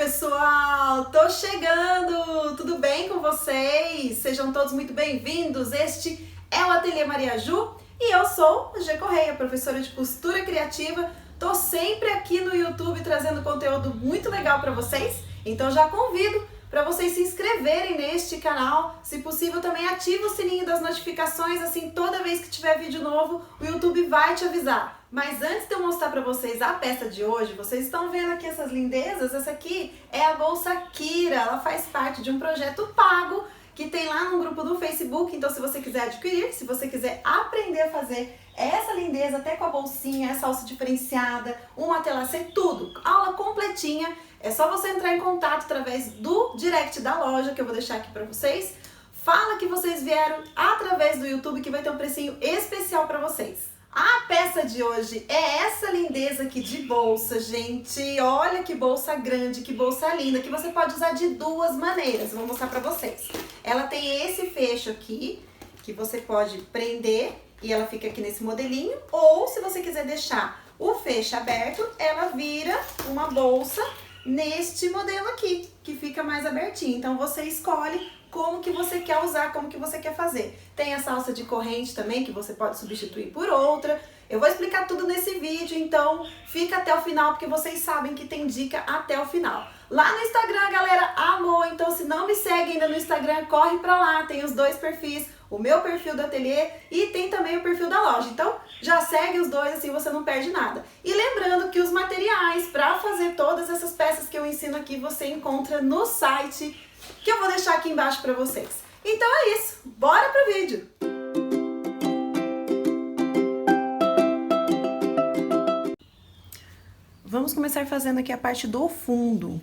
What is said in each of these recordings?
pessoal! Tô chegando! Tudo bem com vocês? Sejam todos muito bem-vindos! Este é o Ateliê Maria Ju e eu sou a G Correia, professora de costura criativa. Tô sempre aqui no YouTube trazendo conteúdo muito legal para vocês, então já convido para vocês se inscreverem neste canal. Se possível, também ativa o sininho das notificações, assim toda vez que tiver vídeo novo, o YouTube vai te avisar. Mas antes de eu mostrar para vocês a peça de hoje, vocês estão vendo aqui essas lindezas? Essa aqui é a bolsa Kira, ela faz parte de um projeto pago que tem lá no grupo do Facebook, então se você quiser adquirir, se você quiser aprender a fazer essa lindeza, até com a bolsinha, essa alça diferenciada, um até tudo, aula completinha, é só você entrar em contato através do direct da loja, que eu vou deixar aqui pra vocês. Fala que vocês vieram através do YouTube, que vai ter um precinho especial pra vocês. A peça de hoje é essa lindeza aqui de bolsa, gente. Olha que bolsa grande, que bolsa linda, que você pode usar de duas maneiras. Vou mostrar pra vocês. Ela tem esse fecho aqui, que você pode prender e ela fica aqui nesse modelinho. Ou, se você quiser deixar o fecho aberto, ela vira uma bolsa neste modelo aqui, que fica mais abertinho. Então, você escolhe como que você quer usar, como que você quer fazer. Tem essa alça de corrente também, que você pode substituir por outra. Eu vou explicar tudo nesse vídeo, então fica até o final, porque vocês sabem que tem dica até o final. Lá no Instagram, a galera amou, então se não me segue ainda no Instagram, corre pra lá, tem os dois perfis, o meu perfil do ateliê e tem também o perfil da loja. Então já segue os dois, assim você não perde nada. E lembrando que os materiais para fazer todas essas peças que eu ensino aqui, você encontra no site, que eu vou deixar aqui embaixo para vocês. Então é isso, bora pro vídeo! Vamos começar fazendo aqui a parte do fundo.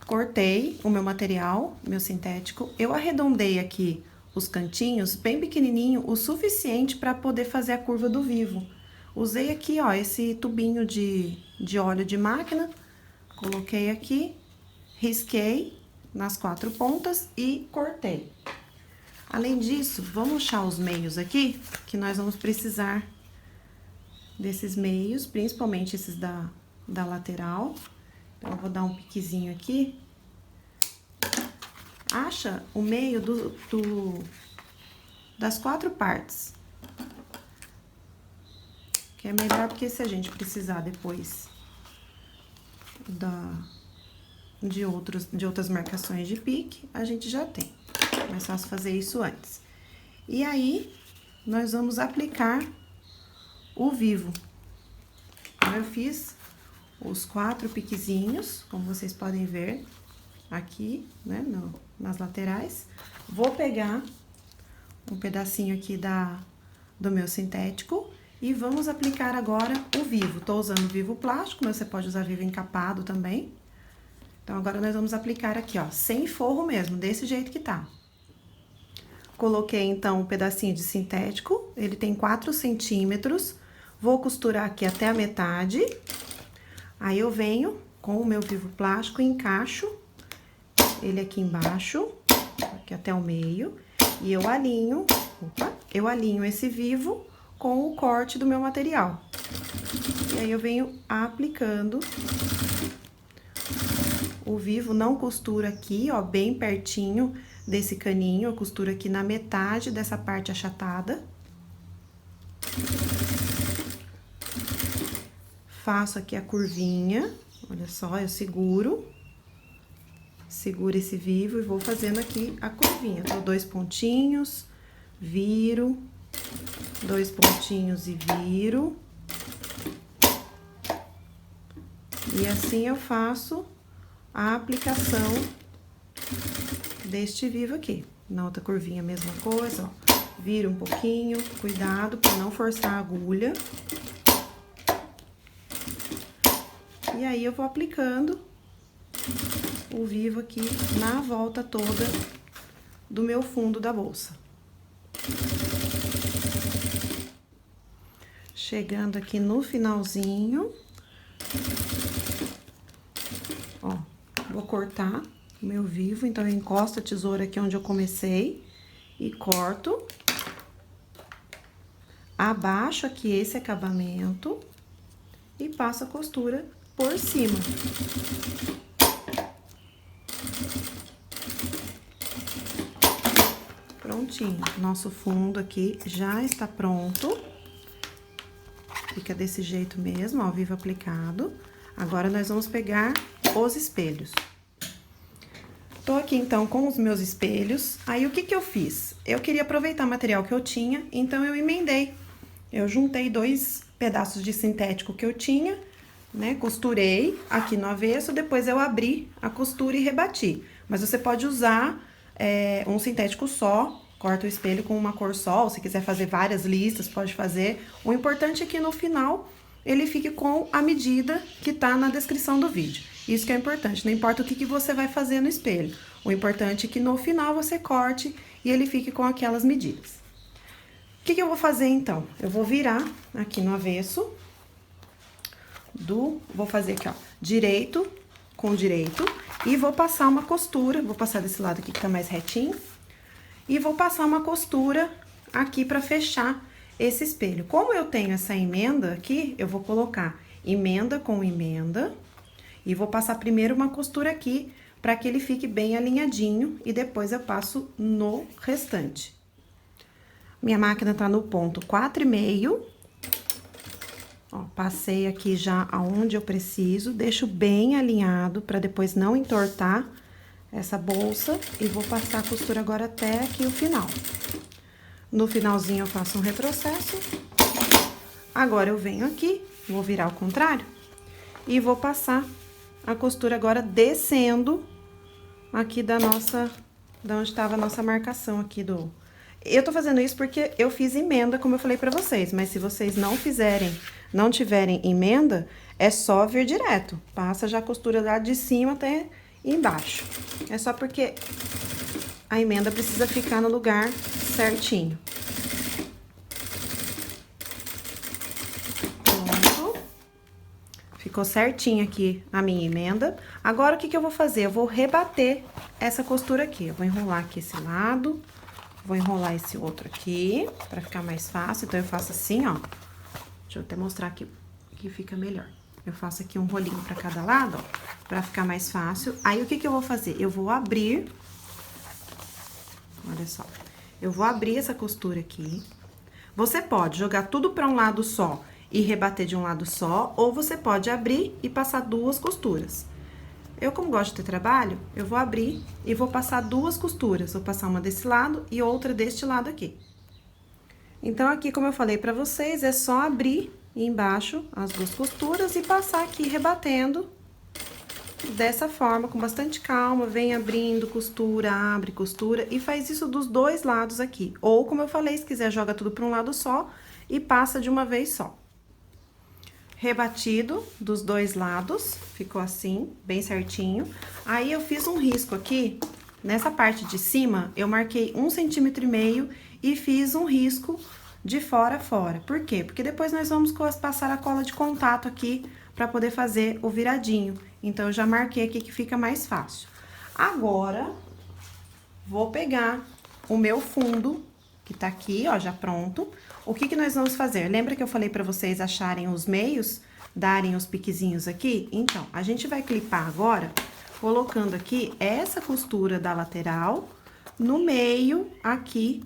Cortei o meu material, meu sintético, eu arredondei aqui os cantinhos bem pequenininho, o suficiente para poder fazer a curva do vivo. Usei aqui, ó, esse tubinho de óleo de máquina, coloquei aqui, risquei nas quatro pontas e cortei. Além disso, vamos achar os meios aqui, que nós vamos precisar desses meios, principalmente esses da lateral. Então, eu vou dar um piquezinho aqui. Acha o meio das quatro partes. Que é melhor, porque se a gente precisar depois de outras marcações de pique, a gente já tem. É mais fácil fazer isso antes. E aí, nós vamos aplicar o vivo. Então, eu fiz os quatro piquezinhos, como vocês podem ver aqui, né, nas laterais. Vou pegar um pedacinho aqui do meu sintético e vamos aplicar agora o vivo. Tô usando vivo plástico, mas você pode usar vivo encapado também. Então, agora nós vamos aplicar aqui, ó, sem forro mesmo, desse jeito que tá. Coloquei, então, um pedacinho de sintético, ele tem 4 centímetros. Vou costurar aqui até a metade. Aí, eu venho com o meu vivo plástico e encaixo ele aqui embaixo, aqui até o meio. E eu alinho esse vivo com o corte do meu material. E aí, eu venho aplicando o vivo, não costuro aqui, ó, bem pertinho desse caninho, eu costuro aqui na metade dessa parte achatada. Faço aqui a curvinha, olha só, eu seguro esse vivo e vou fazendo aqui a curvinha. Dou 2 pontinhos, viro, 2 pontinhos e viro. E assim eu faço a aplicação deste vivo aqui. Na outra curvinha, a mesma coisa, ó. Vira um pouquinho, cuidado para não forçar a agulha. E aí, eu vou aplicando o vivo aqui na volta toda do meu fundo da bolsa. Chegando aqui no finalzinho, ó, vou cortar o meu vivo, então eu encosto a tesoura aqui onde eu comecei e corto. Abaixo aqui esse acabamento e passo a costura por cima. prontinho. Nosso fundo aqui já está pronto. Fica desse jeito mesmo, ó, vivo aplicado. Agora, nós vamos pegar os espelhos. Tô aqui, então, com os meus espelhos. Aí, o que que eu fiz? Eu queria aproveitar o material que eu tinha, então eu emendei. Eu juntei 2 pedaços de sintético que eu tinha, né? Costurei aqui no avesso, depois eu abri a costura e rebati. Mas você pode usar um sintético só, corta o espelho com uma cor só, ou se quiser fazer várias listas, pode fazer. O importante é que no final ele fique com a medida que tá na descrição do vídeo. Isso que é importante, não importa o que você vai fazer no espelho. O importante é que no final você corte e ele fique com aquelas medidas. O que eu vou fazer então? Eu vou virar aqui no avesso vou fazer aqui, ó, direito com direito e vou passar uma costura, vou passar desse lado aqui que tá mais retinho e vou passar uma costura aqui pra fechar esse espelho. Como eu tenho essa emenda aqui, eu vou colocar emenda com emenda e vou passar primeiro uma costura aqui pra que ele fique bem alinhadinho e depois eu passo no restante. Minha máquina tá no ponto 4,5. Ó, passei aqui já aonde eu preciso, deixo bem alinhado para depois não entortar essa bolsa e vou passar a costura agora até aqui o final. No finalzinho eu faço um retrocesso. Agora eu venho aqui, vou virar ao contrário e vou passar a costura agora descendo aqui da onde estava a nossa marcação aqui do... Eu tô fazendo isso porque eu fiz emenda, como eu falei pra vocês, mas se vocês não tiverem emenda, é só vir direto. Passa já a costura lá de cima até embaixo. É só porque a emenda precisa ficar no lugar certinho. Pronto. Ficou certinho aqui a minha emenda. Agora, o que eu vou fazer? Eu vou rebater essa costura aqui. Eu vou enrolar aqui esse lado. Vou enrolar esse outro aqui, pra ficar mais fácil. Então, eu faço assim, ó. Deixa eu até mostrar aqui que fica melhor. Eu faço aqui um rolinho pra cada lado, ó, pra ficar mais fácil. Aí, o que eu vou fazer? Eu vou abrir... Olha só. Eu vou abrir essa costura aqui. Você pode jogar tudo pra um lado só e rebater de um lado só, ou você pode abrir e passar 2 costuras. Eu, como gosto de ter trabalho, eu vou abrir e vou passar 2 costuras. Vou passar uma desse lado e outra deste lado aqui. Então, aqui, como eu falei pra vocês, é só abrir embaixo as 2 costuras e passar aqui rebatendo dessa forma, com bastante calma. Vem abrindo costura, abre costura e faz isso dos 2 lados aqui. Ou, como eu falei, se quiser, joga tudo pra um lado só e passa de uma vez só. Rebatido dos 2 lados, ficou assim, bem certinho. Aí, eu fiz um risco aqui, nessa parte de cima, eu marquei 1,5 centímetro e fiz um risco de fora a fora. Por quê? Porque depois nós vamos passar a cola de contato aqui pra poder fazer o viradinho. Então, eu já marquei aqui que fica mais fácil. Agora, vou pegar o meu fundo, que tá aqui, ó, já pronto. O que nós vamos fazer? Lembra que eu falei pra vocês acharem os meios, darem os piquezinhos aqui? Então, a gente vai clipar agora, colocando aqui essa costura da lateral no meio aqui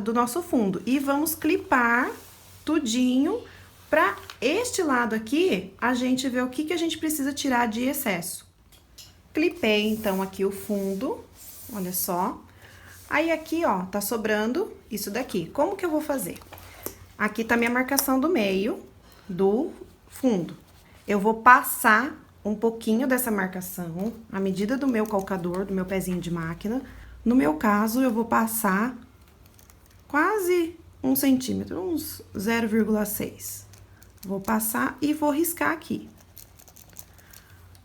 do nosso fundo. E vamos clipar tudinho pra este lado aqui, a gente ver o que a gente precisa tirar de excesso. Clipei, então, aqui o fundo, olha só. Aí, aqui, ó, tá sobrando isso daqui. Como que eu vou fazer? Aqui tá minha marcação do meio do fundo. Eu vou passar um pouquinho dessa marcação, a medida do meu calcador, do meu pezinho de máquina. No meu caso, eu vou passar quase 1 centímetro, uns 0,6. Vou passar e vou riscar aqui.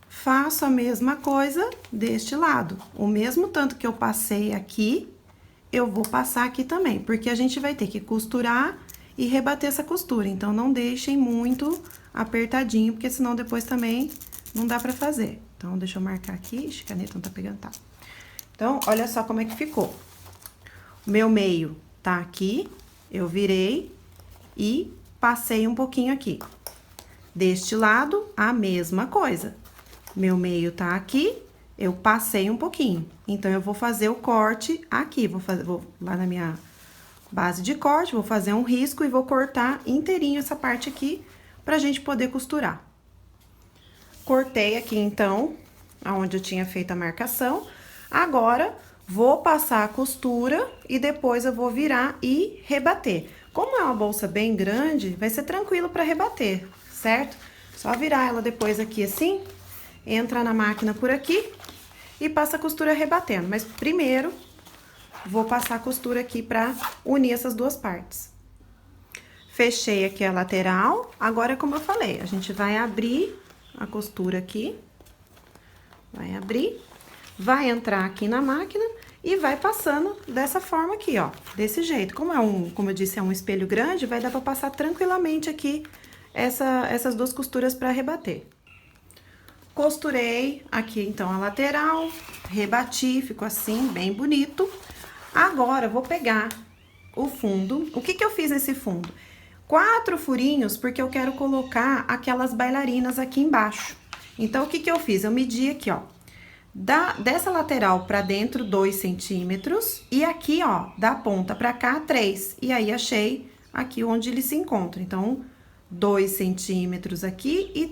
Faço a mesma coisa deste lado. O mesmo tanto que eu passei aqui, eu vou passar aqui também, porque a gente vai ter que costurar e rebater essa costura. Então, não deixem muito apertadinho, porque senão depois também não dá pra fazer. Então, deixa eu marcar aqui. Ixi, a caneta não tá pegando, tá? Então, olha só como é que ficou. O meu meio tá aqui, eu virei e passei um pouquinho aqui. Deste lado, a mesma coisa. Meu meio tá aqui, eu passei um pouquinho. Então, eu vou fazer o corte aqui, vou lá na minha base de corte, vou fazer um risco e vou cortar inteirinho essa parte aqui pra gente poder costurar. Cortei aqui, então, aonde eu tinha feito a marcação. Agora, vou passar a costura e depois eu vou virar e rebater. Como é uma bolsa bem grande, vai ser tranquilo pra rebater, certo? Só virar ela depois aqui assim, entra na máquina por aqui e passa a costura rebatendo. Mas primeiro, vou passar a costura aqui pra unir essas duas partes. Fechei aqui a lateral. Agora, como eu falei, a gente vai abrir a costura aqui. Vai abrir, vai entrar aqui na máquina e vai passando dessa forma aqui, ó. Desse jeito. Como eu disse, é um espelho grande, vai dar pra passar tranquilamente aqui essas duas costuras pra rebater. Costurei aqui, então, a lateral, rebati, ficou assim, bem bonito. Agora, eu vou pegar o fundo. O que que eu fiz nesse fundo? 4 furinhos, porque eu quero colocar aquelas bailarinas aqui embaixo. Então, o que que eu fiz? Eu medi aqui, ó, dessa lateral pra dentro, 2 centímetros, e aqui, ó, da ponta pra cá, 3. E aí, achei aqui onde eles se encontram. Então, 2 centímetros aqui e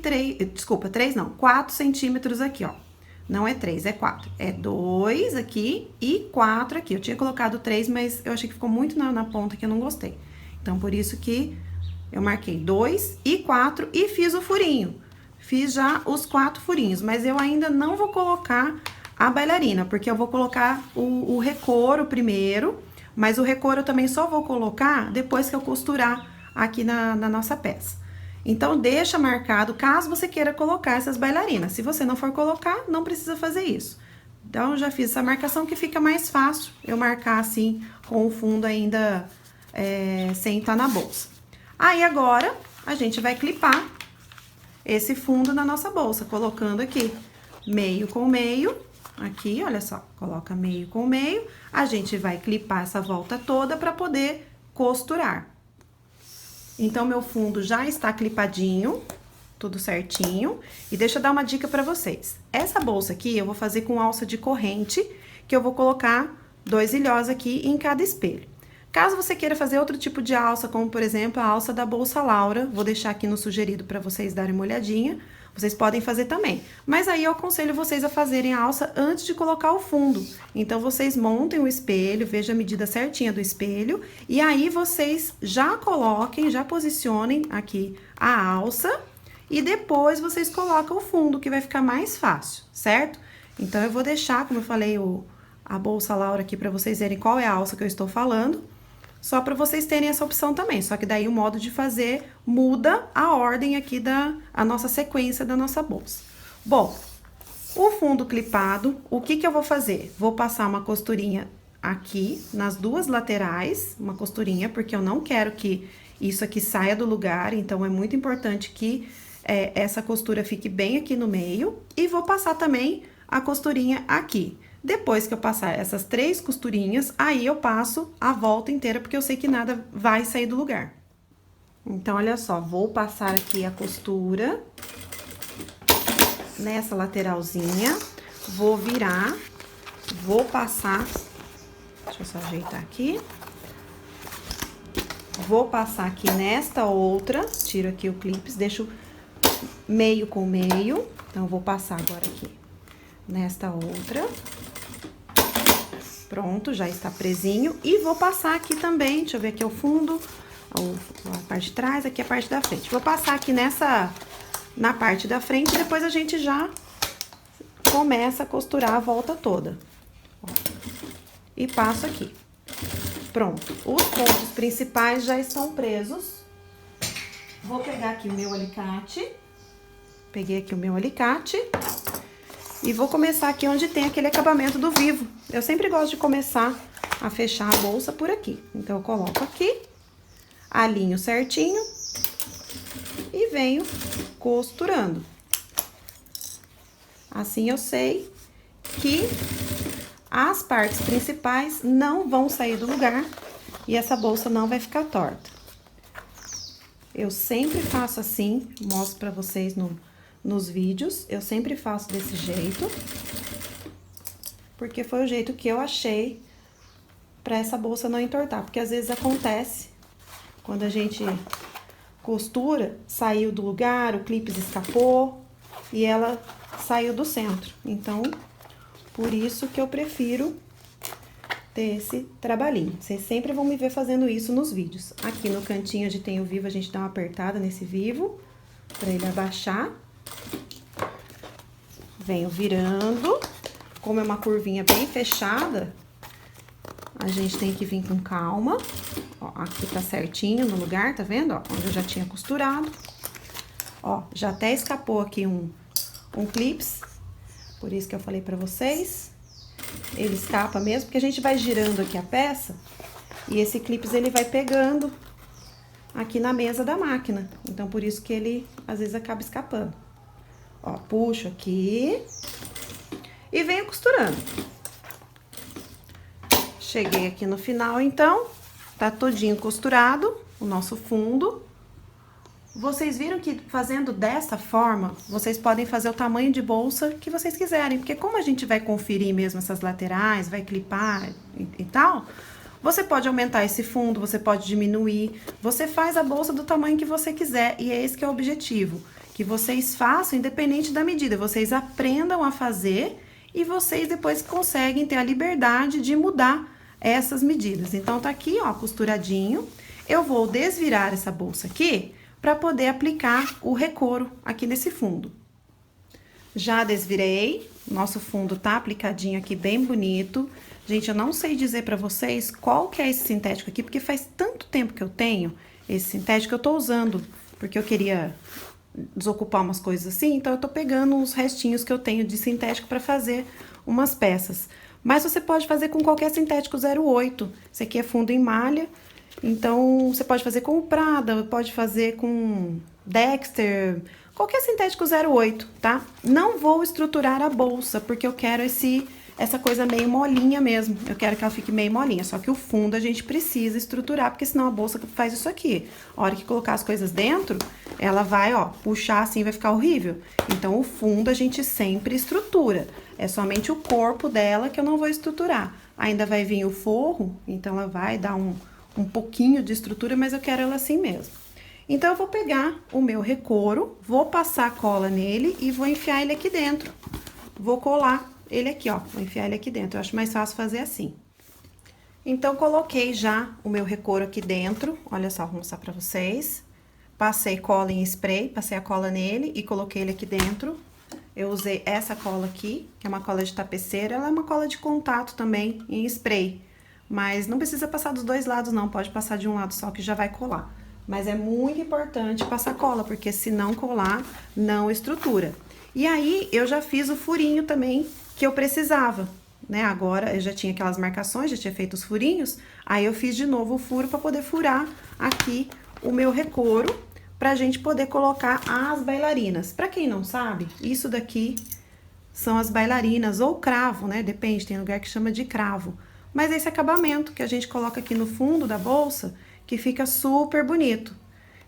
4 centímetros aqui, ó. Não é 3, é 4. É 2 aqui e 4 aqui. Eu tinha colocado 3, mas eu achei que ficou muito na ponta que eu não gostei. Então, por isso que eu marquei 2 e 4 e fiz o furinho. Fiz já os 4 furinhos, mas eu ainda não vou colocar a bailarina, porque eu vou colocar o recouro primeiro, mas o recouro eu também só vou colocar depois que eu costurar aqui na nossa peça. Então, deixa marcado, caso você queira colocar essas bailarinas. Se você não for colocar, não precisa fazer isso. Então, eu já fiz essa marcação que fica mais fácil eu marcar assim, com o fundo ainda sem estar na bolsa. Aí, agora, a gente vai clipar esse fundo na nossa bolsa, colocando aqui meio com meio, aqui, olha só, coloca meio com meio, a gente vai clipar essa volta toda para poder costurar. Então, meu fundo já está clipadinho, tudo certinho, e deixa eu dar uma dica para vocês. Essa bolsa aqui eu vou fazer com alça de corrente, que eu vou colocar 2 ilhós aqui em cada espelho. Caso você queira fazer outro tipo de alça, como por exemplo a alça da bolsa Laura, vou deixar aqui no sugerido para vocês darem uma olhadinha, vocês podem fazer também. Mas aí eu aconselho vocês a fazerem a alça antes de colocar o fundo. Então, vocês montem o espelho, vejam a medida certinha do espelho, e aí vocês já coloquem, já posicionem aqui a alça, e depois vocês colocam o fundo, que vai ficar mais fácil, certo? Então, eu vou deixar, como eu falei, a bolsa Laura aqui para vocês verem qual é a alça que eu estou falando. Só para vocês terem essa opção também, só que daí o modo de fazer muda a ordem aqui a nossa sequência da nossa bolsa. Bom, o fundo clipado, o que que eu vou fazer? Vou passar uma costurinha aqui nas duas laterais, uma costurinha, porque eu não quero que isso aqui saia do lugar, então é muito importante que essa costura fique bem aqui no meio. E vou passar também a costurinha aqui. Depois que eu passar essas 3 costurinhas, aí eu passo a volta inteira, porque eu sei que nada vai sair do lugar. Então, olha só, vou passar aqui a costura nessa lateralzinha, vou virar, vou passar, deixa eu só ajeitar aqui, vou passar aqui nesta outra, tiro aqui o clips, deixo meio com meio, então, vou passar agora aqui nesta outra. Pronto, já está presinho. E vou passar aqui também, deixa eu ver aqui o fundo, a parte de trás, aqui a parte da frente. Vou passar aqui na parte da frente, depois a gente já começa a costurar a volta toda. Ó, e passo aqui. Pronto, os pontos principais já estão presos. Vou pegar aqui o meu alicate. Peguei aqui o meu alicate. E vou começar aqui onde tem aquele acabamento do vivo. Eu sempre gosto de começar a fechar a bolsa por aqui. Então, eu coloco aqui, alinho certinho e venho costurando. Assim, eu sei que as partes principais não vão sair do lugar e essa bolsa não vai ficar torta. Eu sempre faço assim, mostro pra vocês nos vídeos, eu sempre faço desse jeito. porque foi o jeito que eu achei para essa bolsa não entortar, porque às vezes acontece quando a gente costura, saiu do lugar, o clipe escapou e ela saiu do centro. Então, por isso que eu prefiro ter esse trabalhinho. Vocês sempre vão me ver fazendo isso nos vídeos. Aqui no cantinho onde tem o vivo, a gente dá uma apertada nesse vivo para ele abaixar. Venho virando. Como é uma curvinha bem fechada, a gente tem que vir com calma. Ó, aqui tá certinho no lugar, tá vendo? Ó, onde eu já tinha costurado. Ó, já até escapou aqui um clips. Por isso que eu falei pra vocês. Ele escapa mesmo, porque a gente vai girando aqui a peça e esse clips ele vai pegando aqui na mesa da máquina. Então, por isso que ele às vezes acaba escapando. Ó, puxo aqui e venho costurando. Cheguei aqui no final, então, tá todinho costurado o nosso fundo. Vocês viram que fazendo dessa forma, vocês podem fazer o tamanho de bolsa que vocês quiserem, porque como a gente vai conferir mesmo essas laterais, vai clipar e tal, você pode aumentar esse fundo, você pode diminuir, você faz a bolsa do tamanho que você quiser, e é esse que é o objetivo, que vocês façam independente da medida, vocês aprendam a fazer e vocês depois conseguem ter a liberdade de mudar essas medidas. Então, tá aqui, ó, costuradinho. Eu vou desvirar essa bolsa aqui para poder aplicar o recouro aqui nesse fundo. Já desvirei, nosso fundo tá aplicadinho aqui, bem bonito. Gente, eu não sei dizer para vocês qual que é esse sintético aqui, porque faz tanto tempo que eu tenho esse sintético que eu tô usando, porque eu queria desocupar umas coisas assim, então eu tô pegando uns restinhos que eu tenho de sintético para fazer umas peças. Mas você pode fazer com qualquer sintético 08, esse aqui é fundo em malha, então você pode fazer com o Prada, pode fazer com Dexter, qualquer sintético 08, tá? Não vou estruturar a bolsa, porque eu quero essa coisa meio molinha mesmo, eu quero que ela fique meio molinha, só que o fundo a gente precisa estruturar, porque senão a bolsa faz isso aqui. A hora que colocar as coisas dentro, ela vai, ó, puxar assim, vai ficar horrível. Então, o fundo a gente sempre estrutura, é somente o corpo dela que eu não vou estruturar. Ainda vai vir o forro, então ela vai dar um pouquinho de estrutura, mas eu quero ela assim mesmo. Então, eu vou pegar o meu recouro, vou passar a cola nele e vou enfiar ele aqui dentro. Vou colar ele aqui, ó, vou enfiar ele aqui dentro, eu acho mais fácil fazer assim. Então, coloquei já o meu recouro aqui dentro, olha só, vou mostrar pra vocês. Passei cola em spray, passei a cola nele e coloquei ele aqui dentro. Eu usei essa cola aqui, que é uma cola de tapeceira, ela é uma cola de contato também, em spray. Mas não precisa passar dos dois lados não, pode passar de um lado só que já vai colar. Mas é muito importante passar cola, porque se não colar, não estrutura. E aí, eu já fiz o furinho também que eu precisava, né? Agora, eu já tinha aquelas marcações, já tinha feito os furinhos, aí eu fiz de novo o furo para poder furar aqui o meu recouro, pra gente poder colocar as bailarinas. Pra quem não sabe, isso daqui são as bailarinas, ou cravo, né? Depende, tem lugar que chama de cravo. Mas esse acabamento que a gente coloca aqui no fundo da bolsa, que fica super bonito.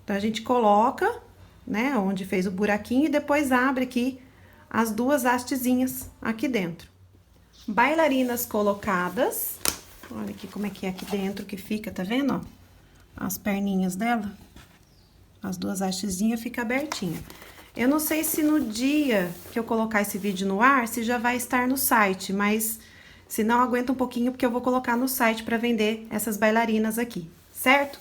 Então, a gente coloca, né, onde fez o buraquinho e depois abre aqui as duas hastezinhas aqui dentro. Bailarinas colocadas. Olha aqui como é que dentro que fica, tá vendo, ó? As perninhas dela. As duas hastezinhas ficam abertinhas. Eu não sei se no dia que eu colocar esse vídeo no ar, se já vai estar no site, mas se não, aguenta um pouquinho, porque eu vou colocar no site para vender essas bailarinas aqui, certo?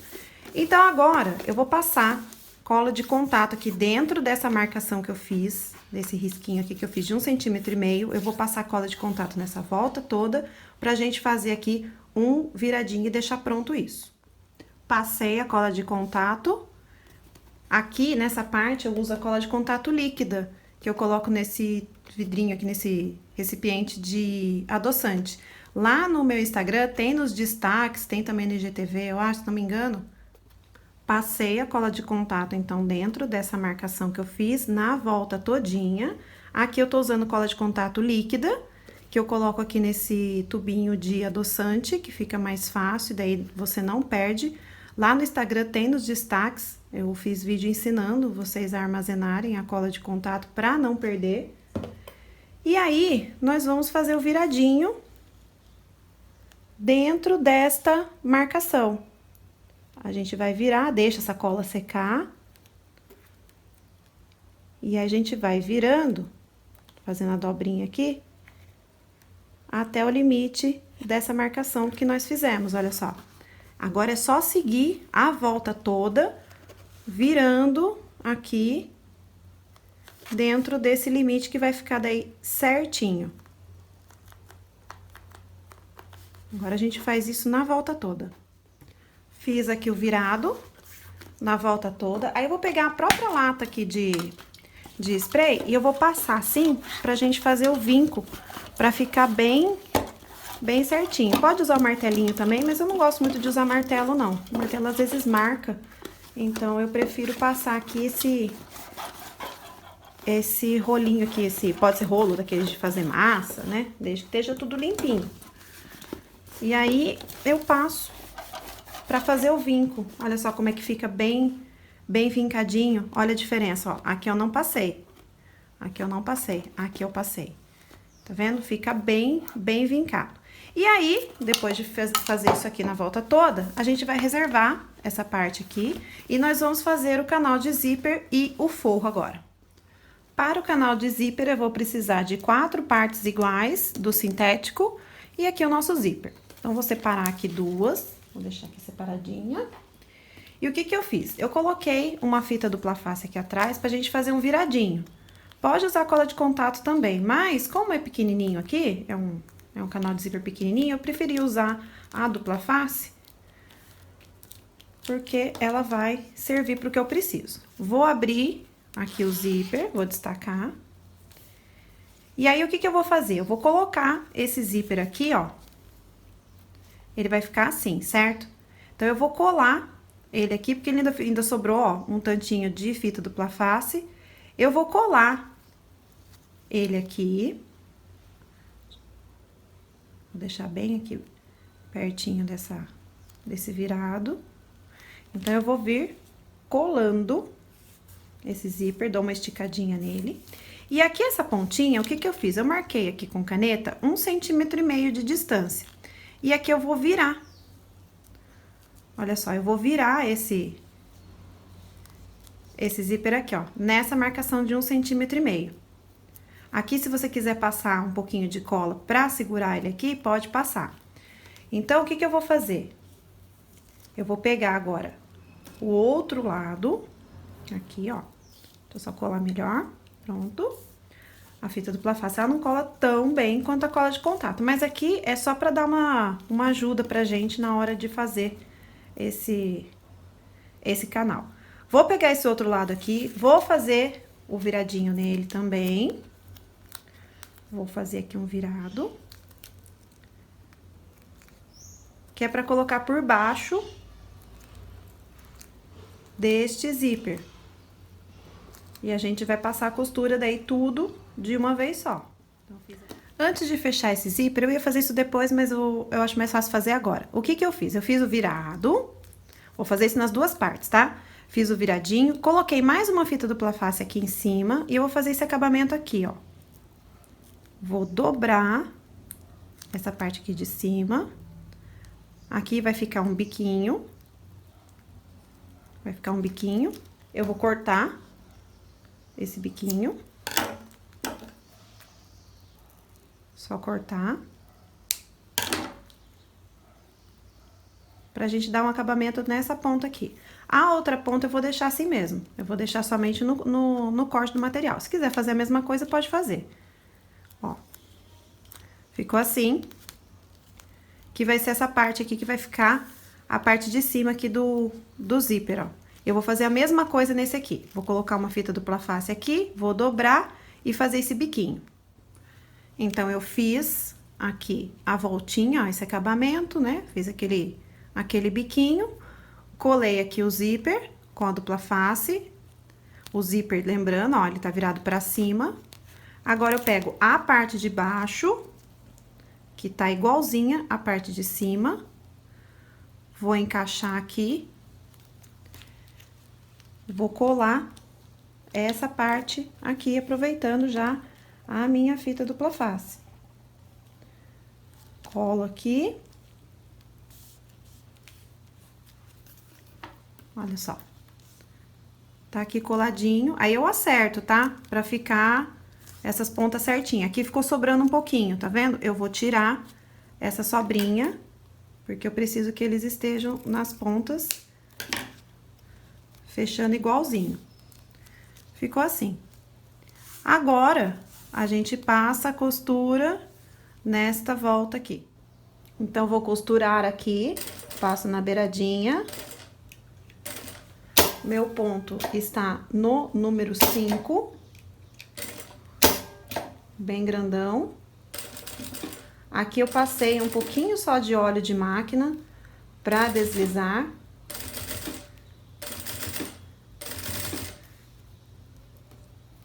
Então, agora, eu vou passar cola de contato aqui dentro dessa marcação que eu fiz, desse risquinho aqui que eu fiz de 1,5 cm, eu vou passar cola de contato nessa volta toda, pra gente fazer aqui um viradinho e deixar pronto isso. Passei a cola de contato. Aqui, nessa parte, eu uso a cola de contato líquida, que eu coloco nesse vidrinho aqui, nesse recipiente de adoçante. Lá no meu Instagram, tem nos destaques, tem também no IGTV, eu acho, se não me engano. Passei a cola de contato, então, dentro dessa marcação que eu fiz, na volta todinha. Aqui eu tô usando cola de contato líquida, que eu coloco aqui nesse tubinho de adoçante, que fica mais fácil, daí você não perde. Lá no Instagram tem nos destaques, eu fiz vídeo ensinando vocês a armazenarem a cola de contato para não perder. E aí, nós vamos fazer o viradinho dentro desta marcação. A gente vai virar, deixa essa cola secar. E a gente vai virando, fazendo a dobrinha aqui, até o limite dessa marcação que nós fizemos, olha só. Agora é só seguir a volta toda, virando aqui dentro desse limite que vai ficar daí certinho. Agora, a gente faz isso na volta toda. Fiz aqui o virado na volta toda. Aí, eu vou pegar a própria lata aqui de spray e eu vou passar assim pra gente fazer o vinco, pra ficar bem certinho. Pode usar o martelinho também, mas eu não gosto muito de usar martelo, não. O martelo às vezes marca, então eu prefiro passar aqui esse rolinho aqui, pode ser rolo daqueles de fazer massa, né? Desde que esteja tudo limpinho. E aí, eu passo pra fazer o vinco. Olha só como é que fica bem vincadinho. Olha a diferença, ó. Aqui eu não passei. Aqui eu não passei. Aqui eu passei. Tá vendo? Fica bem vincado. E aí, depois de fazer isso aqui na volta toda, a gente vai reservar essa parte aqui. E nós vamos fazer o canal de zíper e o forro agora. Para o canal de zíper, eu vou precisar de 4 partes iguais do sintético e aqui o nosso zíper. Então, vou separar aqui duas, vou deixar aqui separadinha. E o que que eu fiz? Eu coloquei uma fita dupla face aqui atrás pra gente fazer um viradinho. Pode usar cola de contato também, mas como é pequenininho aqui, é um canal de zíper pequenininho, eu preferi usar a dupla face, porque ela vai servir pro que eu preciso. Vou abrir aqui o zíper, vou destacar. E aí, o que que eu vou fazer? Eu vou colocar esse zíper aqui, ó. Ele vai ficar assim, certo? Então, eu vou colar ele aqui, porque ele ainda sobrou, ó, um tantinho de fita dupla face. Eu vou colar ele aqui. Vou deixar bem aqui, pertinho desse virado. Então, eu vou vir colando esse zíper, dou uma esticadinha nele. E aqui, essa pontinha, o que que eu fiz? Eu marquei aqui com caneta 1,5 centímetros de distância. E aqui eu vou virar. Olha só, eu vou virar esse zíper aqui, ó, nessa marcação de 1,5 centímetros. Aqui, se você quiser passar um pouquinho de cola pra segurar ele aqui, pode passar. Então, o que que eu vou fazer? Eu vou pegar agora o outro lado, aqui, ó. Deixa eu só colar melhor, pronto. A fita dupla face, ela não cola tão bem quanto a cola de contato, mas aqui é só pra dar uma ajuda pra gente na hora de fazer esse canal. Vou pegar esse outro lado aqui, vou fazer o viradinho nele também. Vou fazer aqui um virado. Que é pra colocar por baixo deste zíper. E a gente vai passar a costura daí tudo de uma vez só. Antes de fechar esse zíper, eu ia fazer isso depois, mas eu acho mais fácil fazer agora. O que que eu fiz? Eu fiz o virado, vou fazer isso nas duas partes, tá? Fiz o viradinho, coloquei mais uma fita dupla face aqui em cima e eu vou fazer esse acabamento aqui, ó. Vou dobrar essa parte aqui de cima. Aqui vai ficar um biquinho. Vai ficar um biquinho. Eu vou cortar esse biquinho. Só cortar. Pra gente dar um acabamento nessa ponta aqui. A outra ponta eu vou deixar assim mesmo. Eu vou deixar somente no corte do material. Se quiser fazer a mesma coisa, pode fazer. Ó. Ficou assim. Que vai ser essa parte aqui que vai ficar a parte de cima aqui do zíper, ó. Eu vou fazer a mesma coisa nesse aqui. Vou colocar uma fita dupla face aqui, vou dobrar e fazer esse biquinho. Então, eu fiz aqui a voltinha, ó, esse acabamento, né? Fiz aquele biquinho, colei aqui o zíper com a dupla face. O zíper, lembrando, ó, ele tá virado pra cima. Agora, eu pego a parte de baixo, que tá igualzinha à parte de cima. Vou encaixar aqui. Vou colar essa parte aqui, aproveitando já a minha fita dupla face. Colo aqui. Olha só. Tá aqui coladinho. Aí eu acerto, tá? Pra ficar essas pontas certinhas. Aqui ficou sobrando um pouquinho, tá vendo? Eu vou tirar essa sobrinha, porque eu preciso que eles estejam nas pontas, fechando igualzinho. Ficou assim. Agora, a gente passa a costura nesta volta aqui. Então, vou costurar aqui, passo na beiradinha. Meu ponto está no número 5. Bem grandão. Aqui eu passei um pouquinho só de óleo de máquina pra deslizar.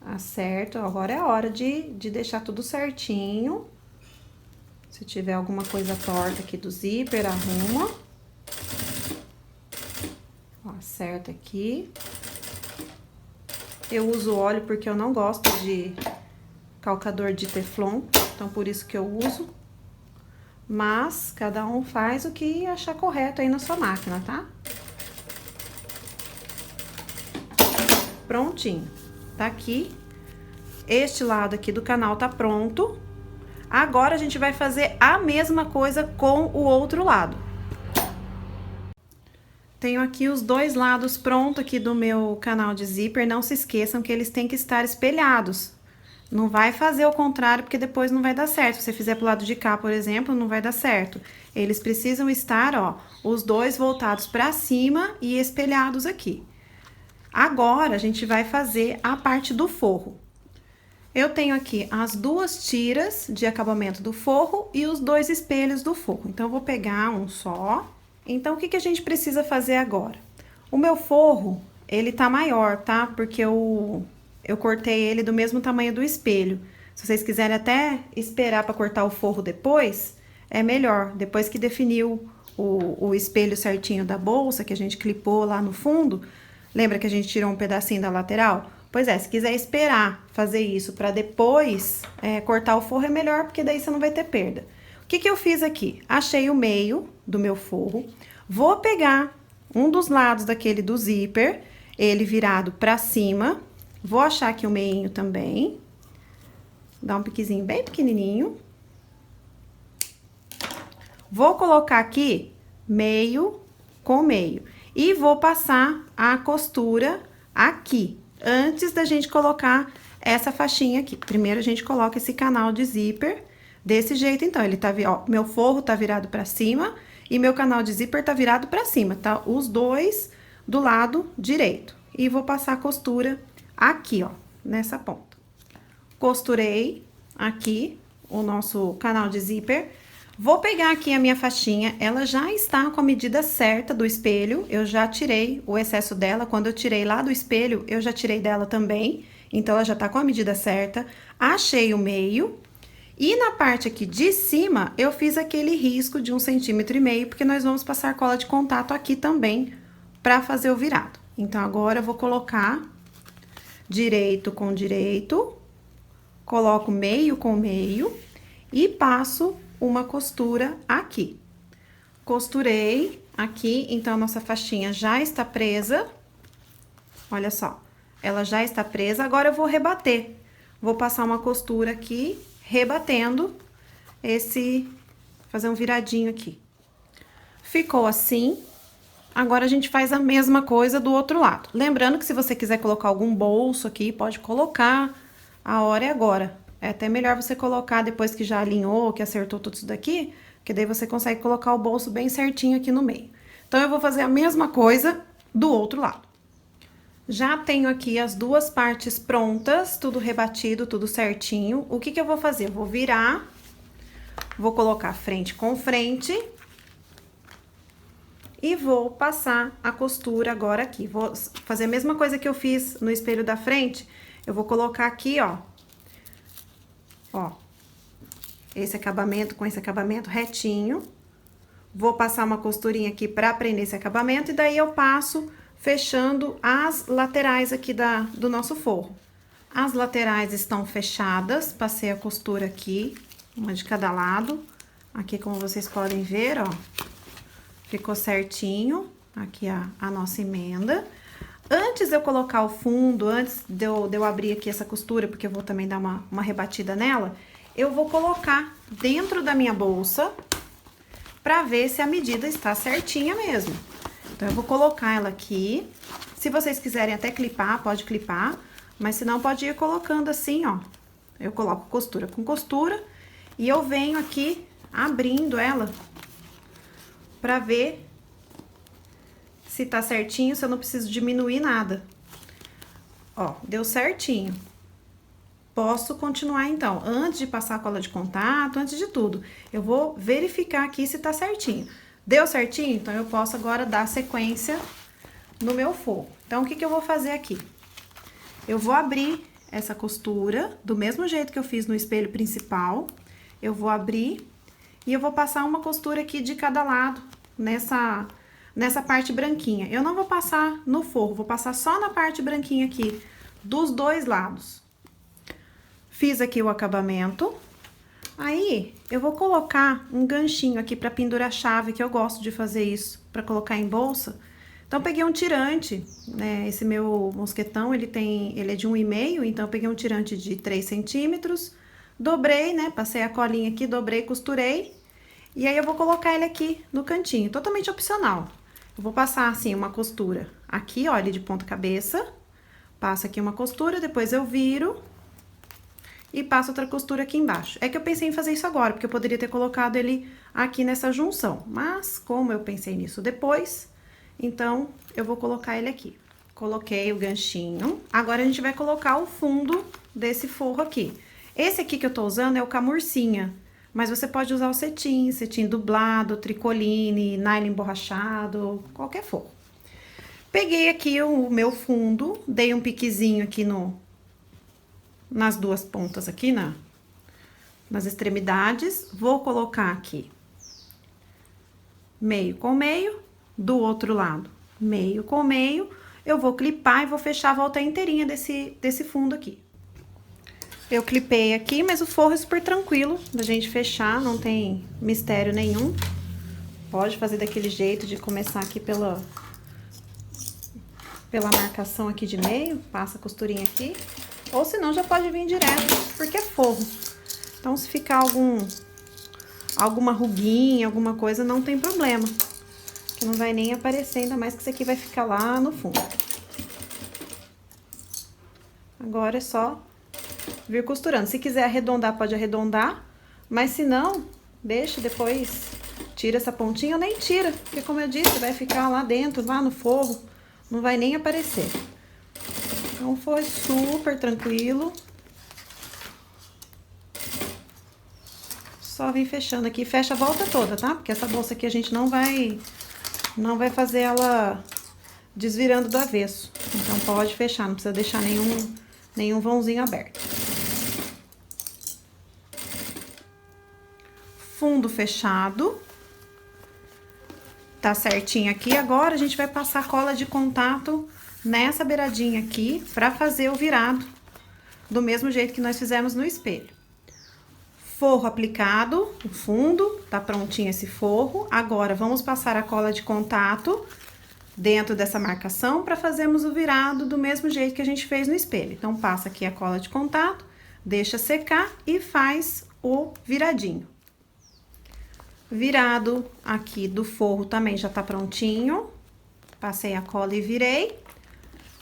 Acerto, agora é a hora de deixar tudo certinho. Se tiver alguma coisa torta aqui do zíper, arruma. Ó, acerta aqui. Eu uso óleo porque eu não gosto de calcador de teflon, então por isso que eu uso. Mas cada um faz o que achar correto aí na sua máquina, tá? Prontinho. Tá aqui. Este lado aqui do canal tá pronto. Agora a gente vai fazer a mesma coisa com o outro lado. Tenho aqui os dois lados prontos aqui do meu canal de zíper. Não se esqueçam que eles têm que estar espelhados. Não vai fazer o contrário, porque depois não vai dar certo. Se você fizer pro lado de cá, por exemplo, não vai dar certo. Eles precisam estar, ó, os dois voltados pra cima e espelhados aqui. Agora, a gente vai fazer a parte do forro. Eu tenho aqui as duas tiras de acabamento do forro e os dois espelhos do forro. Então, eu vou pegar um só. Então, o que que a gente precisa fazer agora? O meu forro, ele tá maior, tá? Porque eu cortei ele do mesmo tamanho do espelho. Se vocês quiserem até esperar para cortar o forro depois, é melhor. Depois que definiu o espelho certinho da bolsa, que a gente clipou lá no fundo, lembra que a gente tirou um pedacinho da lateral? Pois é, se quiser esperar fazer isso para depois cortar o forro, é melhor, porque daí você não vai ter perda. O que que eu fiz aqui? Achei o meio do meu forro, vou pegar um dos lados daquele do zíper, ele virado para cima. Vou achar aqui o meinho também. Dar um piquezinho bem pequenininho. Vou colocar aqui meio com meio. E vou passar a costura aqui, antes da gente colocar essa faixinha aqui. Primeiro, a gente coloca esse canal de zíper desse jeito, então. Ele tá, ó, meu forro tá virado pra cima e meu canal de zíper tá virado pra cima, tá? Os dois do lado direito. E vou passar a costura aqui, ó, nessa ponta. Costurei aqui o nosso canal de zíper. Vou pegar aqui a minha faixinha, ela já está com a medida certa do espelho, eu já tirei o excesso dela. Quando eu tirei lá do espelho, eu já tirei dela também, então ela já tá com a medida certa. Achei o meio, e na parte aqui de cima, eu fiz aquele risco de 1,5 cm, porque nós vamos passar cola de contato aqui também, pra fazer o virado. Então, agora eu vou colocar direito com direito, coloco meio com meio e passo uma costura aqui. Costurei aqui, então a nossa faixinha já está presa. Olha só, ela já está presa. Agora eu vou rebater. Vou passar uma costura aqui, rebatendo fazer um viradinho aqui. Ficou assim. Agora, a gente faz a mesma coisa do outro lado. Lembrando que se você quiser colocar algum bolso aqui, pode colocar. A hora é agora. É até melhor você colocar depois que já alinhou, que acertou tudo isso daqui, porque daí você consegue colocar o bolso bem certinho aqui no meio. Então, eu vou fazer a mesma coisa do outro lado. Já tenho aqui as duas partes prontas, tudo rebatido, tudo certinho. O que que eu vou fazer? Eu vou virar, vou colocar frente com frente. E vou passar a costura agora aqui. Vou fazer a mesma coisa que eu fiz no espelho da frente. Eu vou colocar aqui, ó. Ó. Esse acabamento com esse acabamento retinho. Vou passar uma costurinha aqui pra prender esse acabamento. E daí eu passo fechando as laterais aqui do nosso forro. As laterais estão fechadas, passei a costura aqui, uma de cada lado. Aqui, como vocês podem ver, ó, ficou certinho. Aqui a nossa emenda. Antes de eu colocar o fundo, antes de eu abrir aqui essa costura, porque eu vou também dar uma rebatida nela, eu vou colocar dentro da minha bolsa pra ver se a medida está certinha mesmo. Então, eu vou colocar ela aqui. Se vocês quiserem até clipar, pode clipar, mas se não, pode ir colocando assim, ó. Eu coloco costura com costura e eu venho aqui abrindo ela pra ver se tá certinho, se eu não preciso diminuir nada. Ó, deu certinho. Posso continuar, então. Antes de passar a cola de contato, antes de tudo, eu vou verificar aqui se tá certinho. Deu certinho? Então, eu posso agora dar sequência no meu forro. Então, o que que eu vou fazer aqui? Eu vou abrir essa costura, do mesmo jeito que eu fiz no espelho principal. Eu vou abrir e eu vou passar uma costura aqui de cada lado, nessa parte branquinha. Eu não vou passar no forro, vou passar só na parte branquinha aqui, dos dois lados. Fiz aqui o acabamento. Aí, eu vou colocar um ganchinho aqui pra pendurar a chave, que eu gosto de fazer isso, pra colocar em bolsa. Então, eu peguei um tirante, né? Esse meu mosquetão, ele é de 1,5, então eu peguei um tirante de 3 centímetros, dobrei, né? Passei a colinha aqui, dobrei, costurei. E aí, eu vou colocar ele aqui no cantinho, totalmente opcional. Eu vou passar, assim, uma costura aqui, ó, ele de ponta cabeça. Passo aqui uma costura, depois eu viro e passo outra costura aqui embaixo. É que eu pensei em fazer isso agora, porque eu poderia ter colocado ele aqui nessa junção. Mas, como eu pensei nisso depois, então, eu vou colocar ele aqui. Coloquei o ganchinho. Agora, a gente vai colocar o fundo desse forro aqui. Esse aqui que eu tô usando é o camurcinha. Mas você pode usar o cetim dublado, tricoline, nylon emborrachado, qualquer forro. Peguei aqui o meu fundo, dei um piquezinho aqui nas duas pontas aqui, nas extremidades. Vou colocar aqui meio com meio, do outro lado meio com meio. Eu vou clipar e vou fechar a volta inteirinha desse fundo aqui. Eu clipei aqui, mas o forro é super tranquilo da gente fechar, não tem mistério nenhum. Pode fazer daquele jeito de começar aqui pela marcação aqui de meio, passa a costurinha aqui. Ou senão já pode vir direto, porque é forro. Então, se ficar alguma ruguinha, alguma coisa, não tem problema. Que não vai nem aparecer, ainda mais que isso aqui vai ficar lá no fundo. Agora é só vir costurando. Se quiser arredondar, pode arredondar. Mas se não, deixa depois, tira essa pontinha ou nem tira. Porque como eu disse, vai ficar lá dentro, lá no forro, não vai nem aparecer. Então, foi super tranquilo. Só vem fechando aqui, fecha a volta toda, tá? Porque essa bolsa aqui a gente não vai fazer ela desvirando do avesso. Então, pode fechar, não precisa deixar nenhum vãozinho aberto. Fundo fechado. Tá certinho aqui. Agora, a gente vai passar cola de contato nessa beiradinha aqui, pra fazer o virado, do mesmo jeito que nós fizemos no espelho. Forro aplicado, o fundo, tá prontinho esse forro. Agora, vamos passar a cola de contato dentro dessa marcação pra fazermos o virado do mesmo jeito que a gente fez no espelho. Então, passa aqui a cola de contato, deixa secar e faz o viradinho. Virado aqui do forro também já tá prontinho. Passei a cola e virei.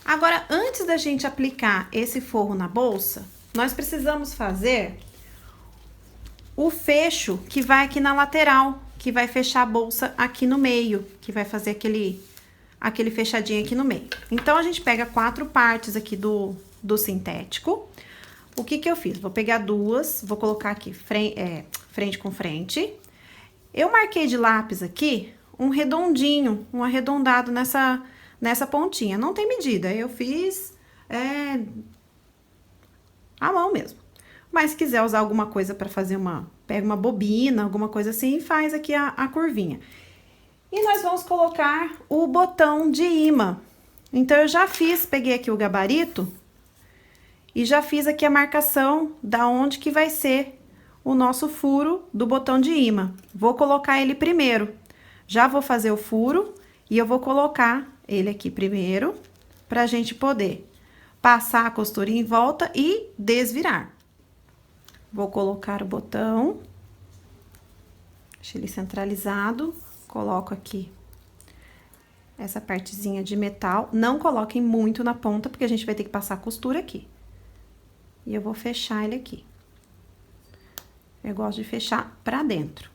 Agora, antes da gente aplicar esse forro na bolsa, nós precisamos fazer o fecho que vai aqui na lateral, que vai fechar a bolsa aqui no meio, que vai fazer aquele fechadinho aqui no meio. Então, a gente pega 4 partes aqui do sintético. O que que eu fiz? Vou pegar duas, vou colocar aqui frente com frente. Eu marquei de lápis aqui um redondinho, um arredondado nessa pontinha. Não tem medida, eu fiz à mão mesmo. Mas se quiser usar alguma coisa para fazer pega uma bobina, alguma coisa assim e faz aqui a curvinha. E nós vamos colocar o botão de imã. Então, eu já peguei aqui o gabarito E já fiz aqui a marcação da onde que vai ser o nosso furo do botão de imã. Vou colocar ele primeiro. Já vou fazer o furo e eu vou colocar ele aqui primeiro, pra gente poder passar a costura em volta e desvirar. Vou colocar o botão, deixa ele centralizado, coloco aqui essa partezinha de metal. Não coloquem muito na ponta, porque a gente vai ter que passar a costura aqui. E eu vou fechar ele aqui. Eu gosto de fechar pra dentro.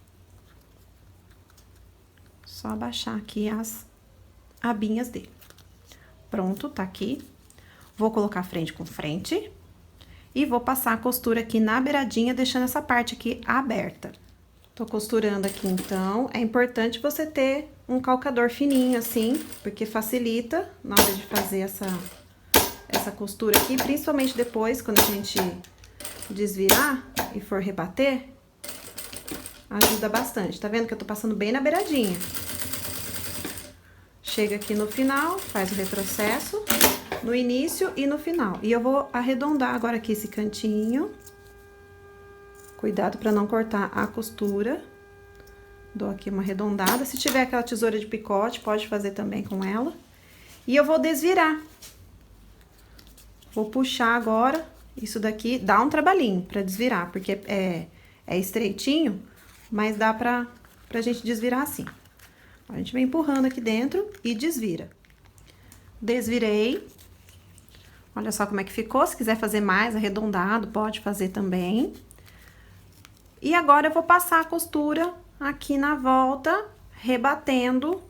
Só abaixar aqui as abinhas dele. Pronto, tá aqui. Vou colocar frente com frente. E vou passar a costura aqui na beiradinha, deixando essa parte aqui aberta. Tô costurando aqui, então. É importante você ter um calcador fininho, assim, porque facilita na hora de fazer essa costura aqui. Principalmente depois, quando a gente desvirar e for rebater, ajuda bastante. Tá vendo que eu tô passando bem na beiradinha? Chega aqui no final, faz o retrocesso no início e no final. E eu vou arredondar agora aqui esse cantinho. Cuidado pra não cortar a costura. Dou aqui uma arredondada. Se tiver aquela tesoura de picote, pode fazer também com ela. E eu vou desvirar. Vou puxar agora. Isso daqui dá um trabalhinho pra desvirar, porque é estreitinho, mas dá pra gente desvirar assim. A gente vem empurrando aqui dentro e desvira. Desvirei. Olha só como é que ficou. Se quiser fazer mais arredondado, pode fazer também. E agora eu vou passar a costura aqui na volta, rebatendo,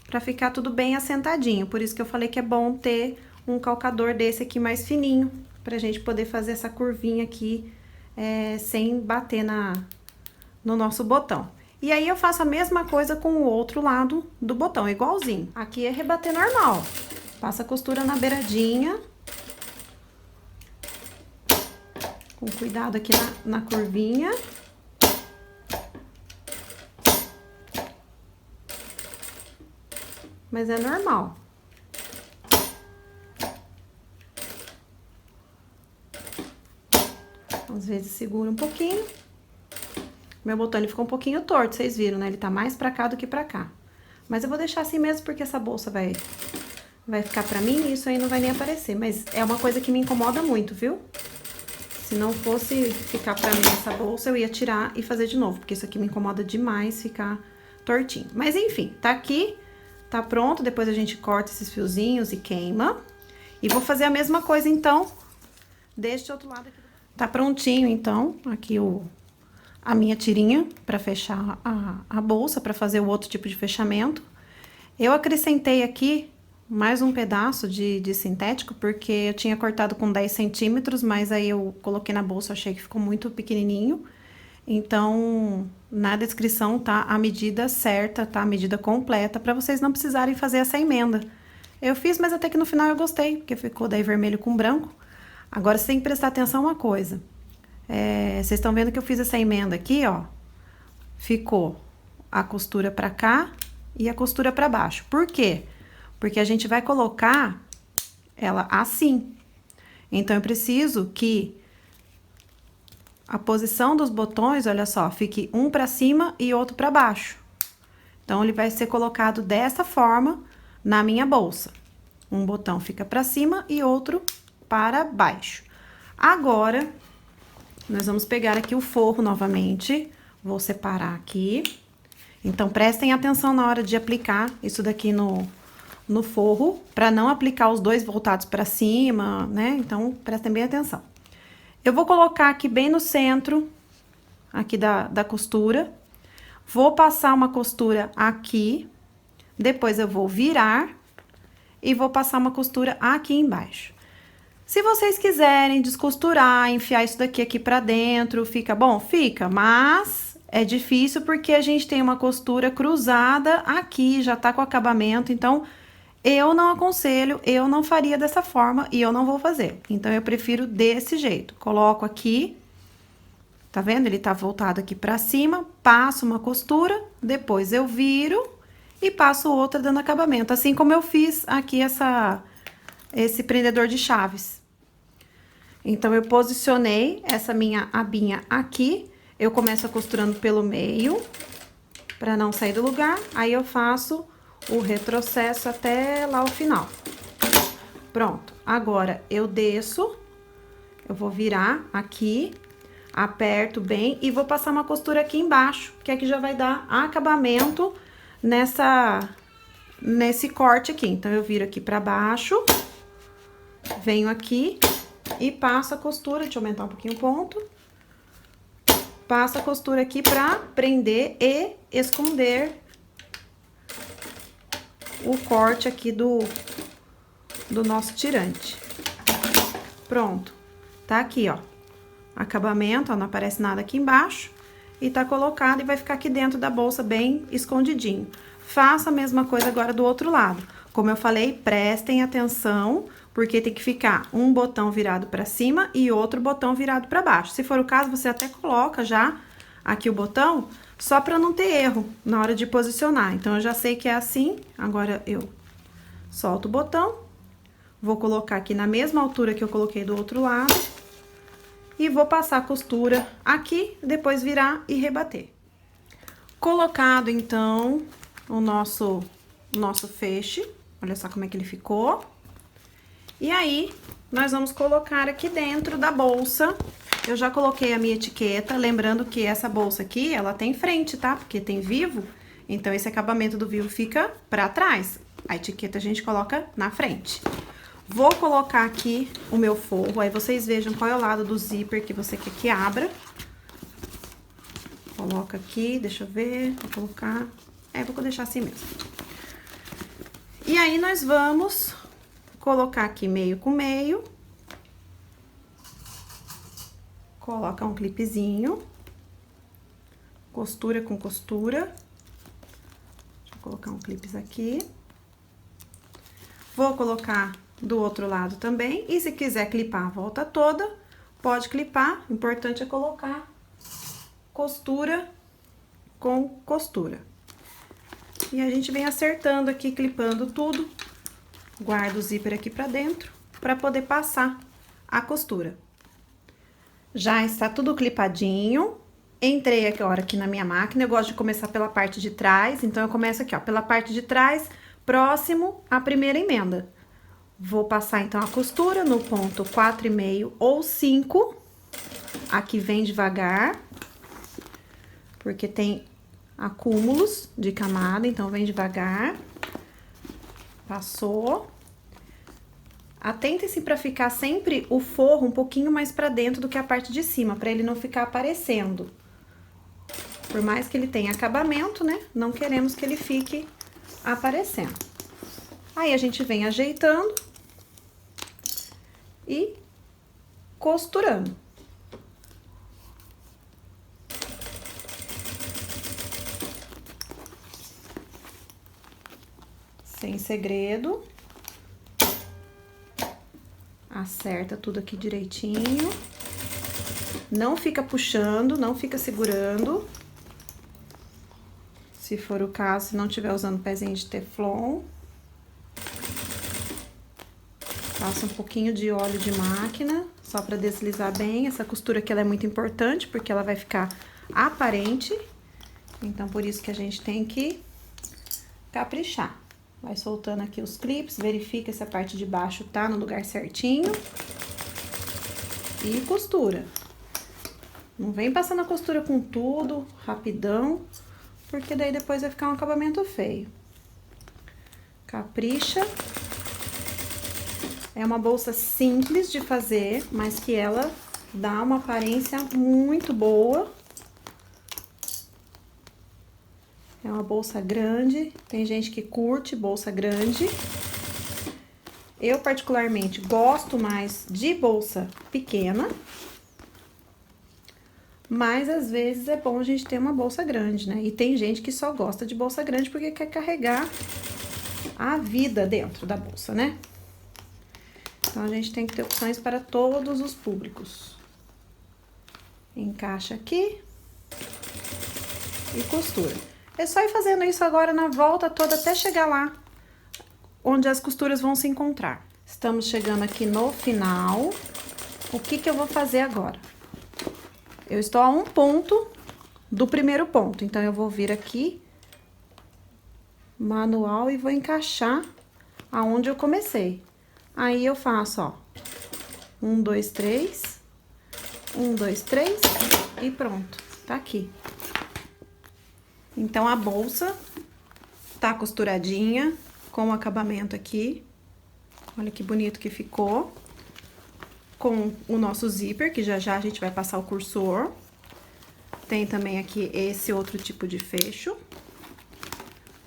pra ficar tudo bem assentadinho. Por isso que eu falei que é bom ter um calcador desse aqui mais fininho, pra gente poder fazer essa curvinha aqui, sem bater no nosso botão. E aí, eu faço a mesma coisa com o outro lado do botão, igualzinho. Aqui é rebater normal. Passa a costura na beiradinha. Com cuidado aqui na curvinha. Mas é normal. Às vezes segura um pouquinho. Meu botão, ele ficou um pouquinho torto, vocês viram, né? Ele tá mais pra cá do que pra cá. Mas eu vou deixar assim mesmo, porque essa bolsa vai ficar pra mim e isso aí não vai nem aparecer. Mas é uma coisa que me incomoda muito, viu? Se não fosse ficar pra mim essa bolsa, eu ia tirar e fazer de novo. Porque isso aqui me incomoda demais ficar tortinho. Mas enfim, tá aqui, tá pronto. Depois a gente corta esses fiozinhos e queima. E vou fazer a mesma coisa, então, deste outro lado aqui. Tá prontinho, então, aqui a minha tirinha para fechar a bolsa, para fazer o outro tipo de fechamento. Eu acrescentei aqui mais um pedaço de sintético, porque eu tinha cortado com 10 centímetros, mas aí eu coloquei na bolsa, achei que ficou muito pequenininho. Então, na descrição tá a medida certa, tá a medida completa, para vocês não precisarem fazer essa emenda. Eu fiz, mas até que no final eu gostei, porque ficou daí vermelho com branco. Agora, você tem que prestar atenção uma coisa. Vocês estão vendo que eu fiz essa emenda aqui, ó. Ficou a costura pra cá e a costura pra baixo. Por quê? Porque a gente vai colocar ela assim. Então, eu preciso que a posição dos botões, olha só, fique um pra cima e outro pra baixo. Então, ele vai ser colocado dessa forma na minha bolsa. Um botão fica pra cima e outro para baixo. Agora, nós vamos pegar aqui o forro novamente. Vou separar aqui. Então, prestem atenção na hora de aplicar isso daqui no forro, para não aplicar os dois voltados para cima, né? Então, prestem bem atenção. Eu vou colocar aqui bem no centro, aqui da costura. Vou passar uma costura aqui. Depois, eu vou virar e vou passar uma costura aqui embaixo. Se vocês quiserem descosturar, enfiar isso daqui aqui pra dentro, fica bom? Fica, mas é difícil porque a gente tem uma costura cruzada aqui, já tá com acabamento, então eu não aconselho, eu não faria dessa forma e eu não vou fazer. Então, eu prefiro desse jeito. Coloco aqui, tá vendo? Ele tá voltado aqui pra cima, passo uma costura, depois eu viro e passo outra dando acabamento. Assim como eu fiz aqui esse prendedor de chaves. Então, eu posicionei essa minha abinha aqui, eu começo costurando pelo meio, pra não sair do lugar, aí eu faço o retrocesso até lá o final. Pronto, agora eu desço, eu vou virar aqui, aperto bem e vou passar uma costura aqui embaixo, que aqui já vai dar acabamento nesse corte aqui. Então, eu viro aqui pra baixo, venho aqui e passo a costura, deixa eu aumentar um pouquinho o ponto. Passo a costura aqui pra prender e esconder o corte aqui do nosso tirante. Pronto, tá aqui, ó. Acabamento, ó, não aparece nada aqui embaixo. E tá colocado e vai ficar aqui dentro da bolsa bem escondidinho. Faça a mesma coisa agora do outro lado. Como eu falei, prestem atenção, porque tem que ficar um botão virado pra cima e outro botão virado pra baixo. Se for o caso, você até coloca já aqui o botão, só pra não ter erro na hora de posicionar. Então, eu já sei que é assim, agora eu solto o botão, vou colocar aqui na mesma altura que eu coloquei do outro lado e vou passar a costura aqui, depois virar e rebater. Colocado, então, o nosso feixe, olha só como é que ele ficou. E aí, nós vamos colocar aqui dentro da bolsa. Eu já coloquei a minha etiqueta, lembrando que essa bolsa aqui, ela tem frente, tá? Porque tem vivo, então esse acabamento do vivo fica pra trás. A etiqueta a gente coloca na frente. Vou colocar aqui o meu forro, aí vocês vejam qual é o lado do zíper que você quer que abra. Coloca aqui, deixa eu ver, vou colocar... vou deixar assim mesmo. E aí, nós vamos colocar aqui meio com meio. Coloca um clipezinho. Costura com costura. Deixa eu colocar um clipes aqui. Vou colocar do outro lado também. E se quiser clipar a volta toda, pode clipar. O importante é colocar costura com costura. E a gente vem acertando aqui, clipando tudo. Guardo o zíper aqui pra dentro, pra poder passar a costura. Já está tudo clipadinho. Entrei agora aqui na minha máquina, eu gosto de começar pela parte de trás, então eu começo aqui, ó, pela parte de trás, próximo à primeira emenda. Vou passar, então, a costura no ponto 4,5 ou 5. Aqui vem devagar, porque tem acúmulos de camada, então vem devagar. Passou. Atentem-se para ficar sempre o forro um pouquinho mais para dentro do que a parte de cima, para ele não ficar aparecendo. Por mais que ele tenha acabamento, né? Não queremos que ele fique aparecendo. Aí, a gente vem ajeitando e costurando. Sem segredo. Acerta tudo aqui direitinho. Não fica puxando, não fica segurando. Se for o caso, se não tiver usando pezinho de teflon. Passa um pouquinho de óleo de máquina, só pra deslizar bem. Essa costura aqui, ela é muito importante, porque ela vai ficar aparente. Então, por isso que a gente tem que caprichar. Vai soltando aqui os clipes, verifica se a parte de baixo tá no lugar certinho. E costura. Não vem passando a costura com tudo, rapidão, porque daí depois vai ficar um acabamento feio. Capricha. É uma bolsa simples de fazer, mas que ela dá uma aparência muito boa. É uma bolsa grande, tem gente que curte bolsa grande. Eu, particularmente, gosto mais de bolsa pequena. Mas, às vezes, é bom a gente ter uma bolsa grande, né? E tem gente que só gosta de bolsa grande porque quer carregar a vida dentro da bolsa, né? Então, a gente tem que ter opções para todos os públicos. Encaixa aqui e costura. É só ir fazendo isso agora na volta toda até chegar lá, onde as costuras vão se encontrar. Estamos chegando aqui no final. o que que eu vou fazer agora? Eu estou a um ponto do primeiro ponto, então eu vou vir aqui, manual, e vou encaixar aonde eu comecei. Aí eu faço, ó, 1, 2, 3, 1, 2, 3 e pronto, tá aqui. Então, a bolsa tá costuradinha, com o acabamento aqui. Olha que bonito que ficou. Com o nosso zíper, que já já a gente vai passar o cursor. Tem também aqui esse outro tipo de fecho.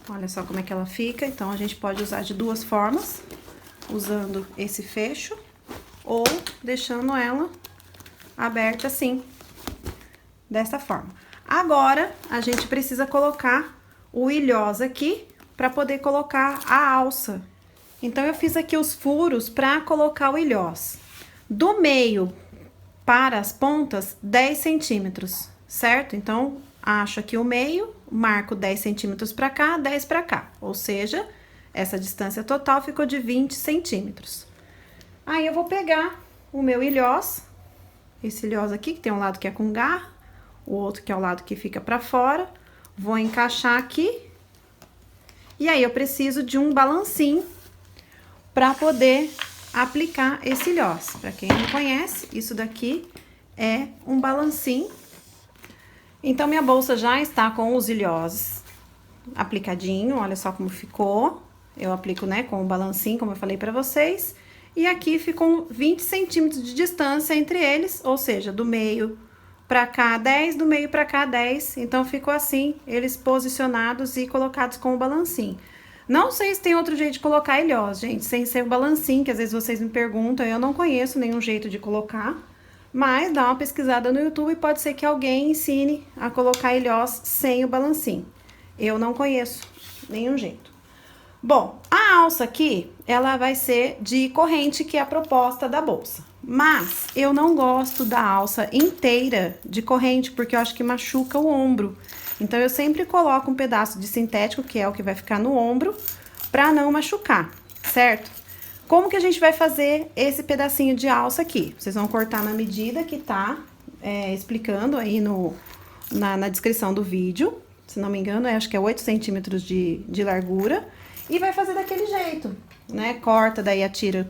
Olha só como é que ela fica. Então, a gente pode usar de duas formas. Usando esse fecho ou deixando ela aberta assim, dessa forma. Agora, a gente precisa colocar o ilhós aqui para poder colocar a alça. Então, eu fiz aqui os furos para colocar o ilhós. Do meio para as pontas, 10 centímetros, certo? Então, acho aqui o meio, marco 10 centímetros para cá, 10 para cá. Ou seja, essa distância total ficou de 20 centímetros. Aí, eu vou pegar o meu ilhós, esse ilhós aqui, que tem um lado que é com garra, o outro que é o lado que fica pra fora. Vou encaixar aqui. E aí, eu preciso de um balancinho pra poder aplicar esse ilhós. Pra quem não conhece, isso daqui é um balancinho. Então, minha bolsa já está com os ilhós aplicadinho, olha só como ficou. Eu aplico, né, com o balancinho, como eu falei pra vocês. E aqui ficam 20 centímetros de distância entre eles, ou seja, do meio pra cá 10, do meio pra cá 10. Então, ficou assim, eles posicionados e colocados com o balancinho. Não sei se tem outro jeito de colocar ilhós, gente, sem ser o balancinho, que às vezes vocês me perguntam, eu não conheço nenhum jeito de colocar. Mas dá uma pesquisada no YouTube e pode ser que alguém ensine a colocar ilhós sem o balancinho. Eu não conheço nenhum jeito. Bom, a alça aqui, ela vai ser de corrente, que é a proposta da bolsa. Mas eu não gosto da alça inteira de corrente, porque eu acho que machuca o ombro. Então, eu sempre coloco um pedaço de sintético, que é o que vai ficar no ombro, pra não machucar, certo? Como que a gente vai fazer esse pedacinho de alça aqui? Vocês vão cortar na medida que tá explicando aí na descrição do vídeo. Se não me engano, acho que é 8 centímetros de largura. E vai fazer daquele jeito, né? Corta, daí atira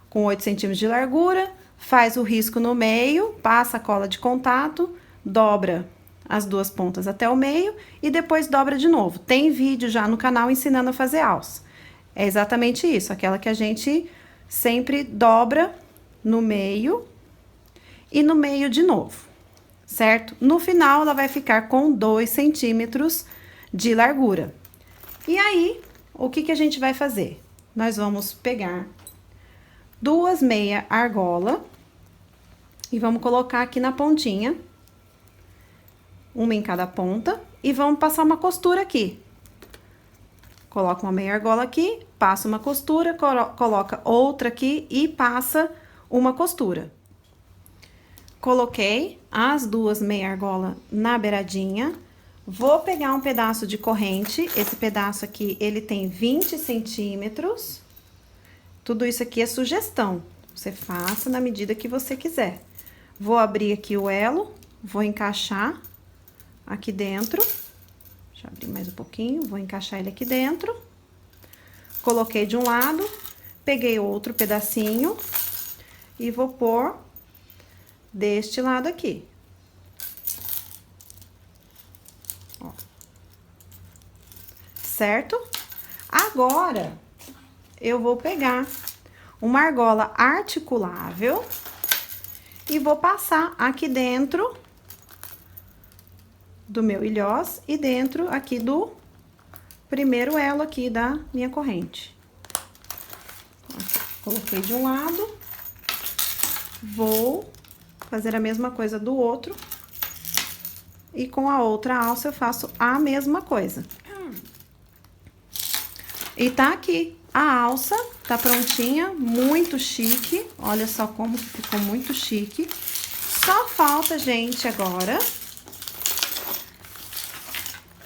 com 8 centímetros de largura, faz o risco no meio, passa a cola de contato, dobra as duas pontas até o meio e depois dobra de novo. Tem vídeo já no canal ensinando a fazer alça. É exatamente isso, aquela que a gente sempre dobra no meio e no meio de novo, certo? No final, ela vai ficar com 2 centímetros de largura. E aí, o que que a gente vai fazer? Nós vamos pegar 2 meia argola e vamos colocar aqui na pontinha, uma em cada ponta, e vamos passar uma costura aqui. Coloca uma meia argola aqui, passa uma costura, coloca outra aqui e passa uma costura. Coloquei as 2 meia argola na beiradinha. Vou pegar um pedaço de corrente, esse pedaço aqui, ele tem 20 centímetros. Tudo isso aqui é sugestão, você faça na medida que você quiser. Vou abrir aqui o elo, vou encaixar aqui dentro. Deixa eu abrir mais um pouquinho, vou encaixar ele aqui dentro. Coloquei de um lado, peguei outro pedacinho e vou pôr deste lado aqui. Ó. Certo? Agora, eu vou pegar uma argola articulável e vou passar aqui dentro do meu ilhós e dentro aqui do primeiro elo aqui da minha corrente. Coloquei de um lado, vou fazer a mesma coisa do outro e com a outra alça eu faço a mesma coisa. E tá aqui, a alça tá prontinha, muito chique, olha só como ficou muito chique. Só falta, gente, agora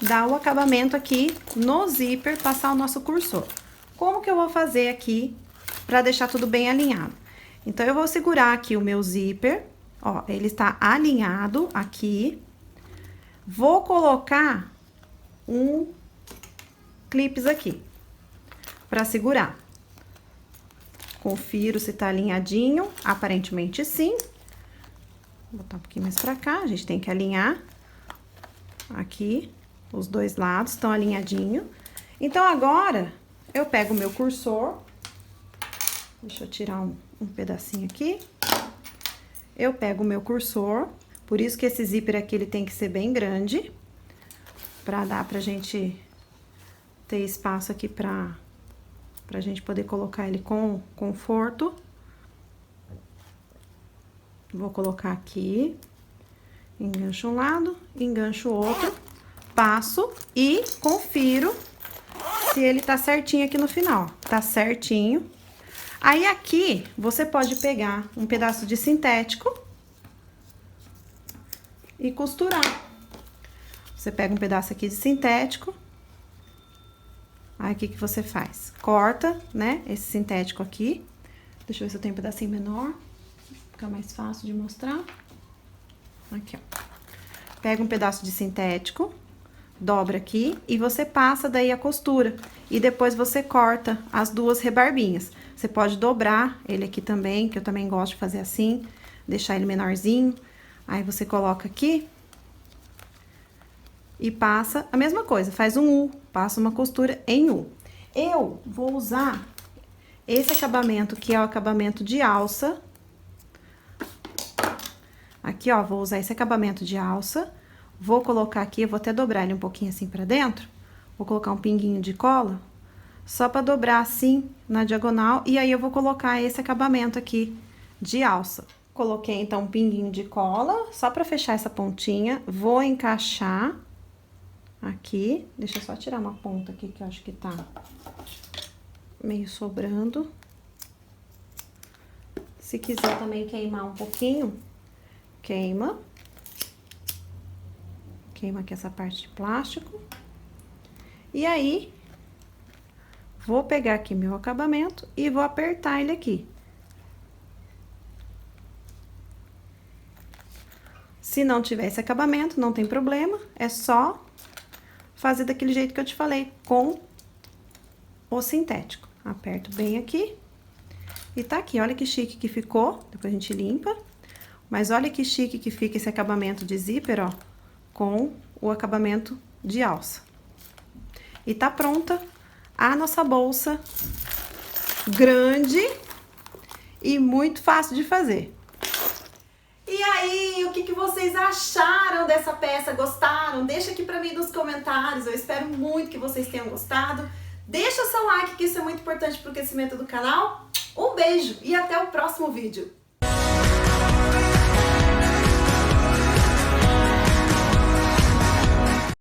dar o acabamento aqui no zíper, passar o nosso cursor. Como que eu vou fazer aqui pra deixar tudo bem alinhado? Então, eu vou segurar aqui o meu zíper, ó, ele está alinhado aqui. Vou colocar um clips aqui para segurar. Confiro se tá alinhadinho, aparentemente sim. Vou botar um pouquinho mais pra cá, a gente tem que alinhar aqui, os dois lados estão alinhadinho. Então, agora, eu pego o meu cursor, deixa eu tirar um pedacinho aqui. Eu pego o meu cursor, por isso que esse zíper aqui, ele tem que ser bem grande, pra dar pra gente ter espaço aqui pra gente poder colocar ele com conforto. Vou colocar aqui, engancho um lado, engancho o outro, passo e confiro se ele tá certinho aqui no final. Tá certinho. Aí, aqui, você pode pegar um pedaço de sintético e costurar. Você pega um pedaço aqui de sintético. Aí, o que que você faz? Corta, né, esse sintético aqui. Deixa eu ver se eu tenho um pedacinho menor. Fica mais fácil de mostrar. Aqui, ó. Pega um pedaço de sintético, dobra aqui e você passa daí a costura. E depois você corta as duas rebarbinhas. Você pode dobrar ele aqui também, que eu também gosto de fazer assim. Deixar ele menorzinho. Aí, você coloca aqui. E passa a mesma coisa, faz um U, passa uma costura em U. Eu vou usar esse acabamento, que é o acabamento de alça. Aqui, ó, vou usar esse acabamento de alça. Vou colocar aqui, eu vou até dobrar ele um pouquinho assim pra dentro. Vou colocar um pinguinho de cola, só pra dobrar assim na diagonal. E aí, eu vou colocar esse acabamento aqui de alça. Coloquei, então, um pinguinho de cola, só pra fechar essa pontinha. Vou encaixar aqui, deixa eu só tirar uma ponta aqui que eu acho que tá meio sobrando. Se quiser também queimar um pouquinho, queima. Queima aqui essa parte de plástico. E aí, vou pegar aqui meu acabamento e vou apertar ele aqui. Se não tiver esse acabamento, não tem problema, é só fazer daquele jeito que eu te falei, com o sintético. Aperto bem aqui. E tá aqui, olha que chique que ficou. Depois a gente limpa. Mas olha que chique que fica esse acabamento de zíper, ó, com o acabamento de alça. E tá pronta a nossa bolsa grande e muito fácil de fazer. E aí, o que vocês acharam dessa peça? Gostaram? Deixa aqui pra mim nos comentários. Eu espero muito que vocês tenham gostado. Deixa o seu like, que isso é muito importante pro crescimento do canal. Um beijo e até o próximo vídeo.